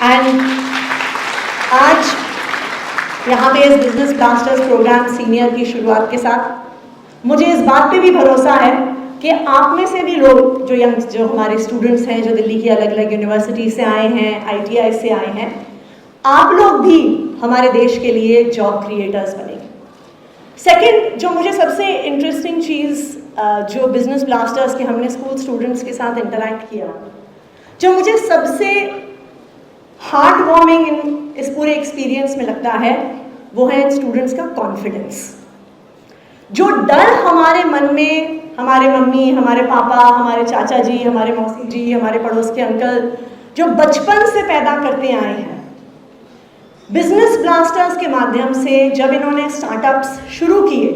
And आज यहाँ पे इस बिजनेस ब्लास्टर्स प्रोग्राम सीनियर की शुरुआत के साथ मुझे इस बात पे भी भरोसा है कि आप में से भी लोग जो हमारे स्टूडेंट्स हैं, जो दिल्ली की अलग अलग यूनिवर्सिटी से आए हैं, ITI से आए हैं, आप लोग भी हमारे देश के लिए जॉब क्रिएटर्स बनेंगे। सेकंड, जो मुझे सबसे इंटरेस्टिंग चीज़ जो बिजनेस ब्लास्टर्स के हमने स्कूल स्टूडेंट्स के साथ इंटरैक्ट किया, जो मुझे सबसे हार्ट वार्मिंग इस पूरे एक्सपीरियंस में लगता है, वो है इन स्टूडेंट्स का कॉन्फिडेंस। जो डर हमारे मन में हमारे मम्मी, हमारे पापा, हमारे चाचा जी, हमारे मौसी जी, हमारे पड़ोस के अंकल जो बचपन से पैदा करते आए हैं, बिजनेस ब्लास्टर्स के माध्यम से जब इन्होंने स्टार्टअप्स शुरू किए,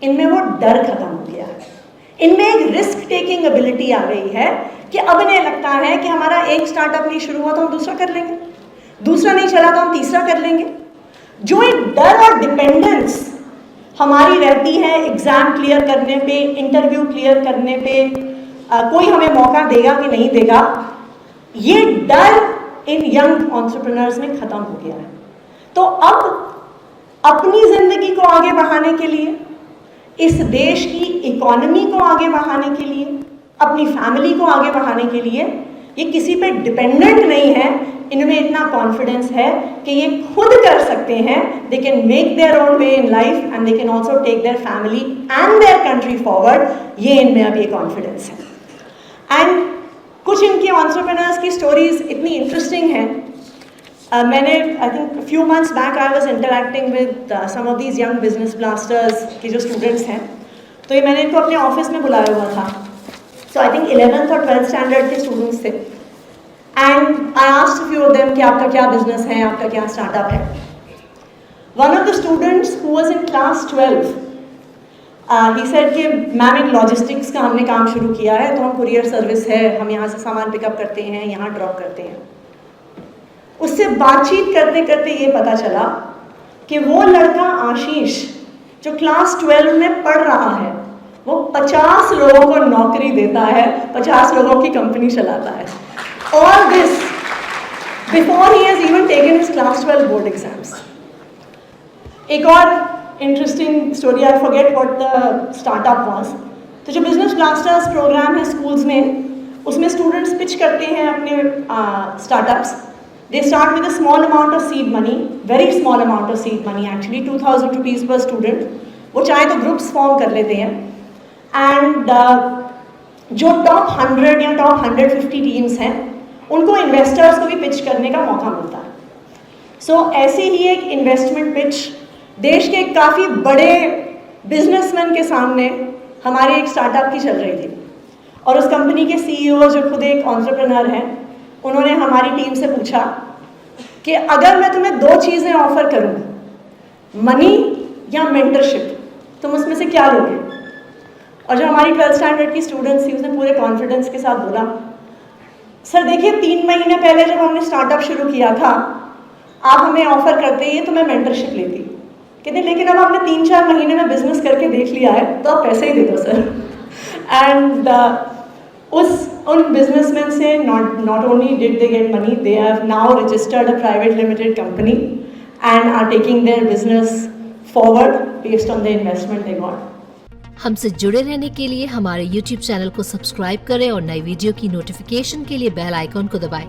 इनमें वो डर खत्म हो गया है। इनमें एक रिस्क टेकिंग एबिलिटी आ गई है कि अब इन्हें लगता है कि हमारा एक स्टार्टअप नहीं शुरू हुआ तो हम दूसरा कर लेंगे, दूसरा नहीं चला तो हम तीसरा कर लेंगे। जो एक डर और डिपेंडेंस हमारी रहती है एग्जाम क्लियर करने पे, इंटरव्यू क्लियर करने पे, कोई हमें मौका देगा कि नहीं देगा, ये डर इन यंग एंटरप्रेन्योर्स में खत्म हो गया है। तो अब अपनी जिंदगी को आगे बढ़ाने के लिए, इस देश की इकोनॉमी को आगे बढ़ाने के लिए, अपनी फैमिली को आगे बढ़ाने के लिए ये किसी पे डिपेंडेंट नहीं है। इनमें इतना कॉन्फिडेंस है कि ये खुद कर सकते हैं। They can make their own way in life and they can also take their family and their country forward. ये इनमें अभी ये कॉन्फिडेंस है। एंड कुछ इनके एंटरप्रेन्योर्स की स्टोरीज इतनी इंटरेस्टिंग हैं। मैंने I think few months back I was interacting with some of these young business blasters के जो स्टूडेंट्स हैं, तो ये मैंने इनको अपने ऑफिस में बुलाया हुआ था। सो आई थिंक 11th और 12th स्टैंडर्ड के स्टूडेंट्स थे। And I asked a few of them कि आपका क्या बिजनेस है, आपका क्या स्टार्टअप है। One of the students who was in class 12 he said कि मैम एक लॉजिस्टिक्स का हमने काम शुरू किया है, तो हम कुरियर सर्विस है, हम यहाँ से सामान पिकअप करते हैं, यहाँ ड्रॉप करते हैं। उससे बातचीत करते करते ये पता चला कि वो लड़का आशीष जो क्लास 12 में पढ़ रहा है, वो 50 लोगों को नौकरी देता है, 50 लोगों की कंपनी चलाता है। All this before he has even taken his class 12 board exams. एक और interesting story, I forget what the startup was. तो जो बिजनेस ब्लास्टर्स प्रोग्राम है स्कूल्स में, उसमें स्टूडेंट्स पिच करते हैं अपने startups. They start with a small amount of seed money, very small amount of seed money actually, 2000 rupees पर student. वो चाहे तो ग्रुप्स फॉर्म कर लेते हैं। एंड जो टॉप 100 या टॉप 150 टीम्स हैं, उनको इन्वेस्टर्स को भी पिच करने का मौका मिलता है। सो ऐसे ही एक इन्वेस्टमेंट पिच देश के काफ़ी बड़े बिजनेसमैन के सामने हमारे एक स्टार्टअप की चल रही थी। और उस कंपनी के CEO जो खुद एक एंटरप्रेन्योर हैं, उन्होंने हमारी टीम से पूछा कि अगर मैं तुम्हें 2 चीज़ें ऑफर करूँ, मनी या मेंटरशिप, तुम उसमें से क्या लोगे? और जो हमारी 12th स्टैंडर्ड की स्टूडेंट्स थी, उसने पूरे कॉन्फिडेंस के साथ बोला, सर देखिए 3 महीने पहले जब हमने स्टार्टअप शुरू किया था, आप हमें ऑफर करते ये तो मैं मेंटरशिप लेती। कहते लेकिन अब हमने 3-4 महीने में बिजनेस करके देख लिया है, तो आप पैसे ही दे दो सर। एंड उन बिजनेसमैन से not only did they get money, they have now registered a private limited company and are taking their business forward based on the investment they got. हमसे जुड़े रहने के लिए हमारे YouTube चैनल को subscribe करें और नई वीडियो की नोटिफिकेशन के लिए बेल आइकॉन को दबाएं।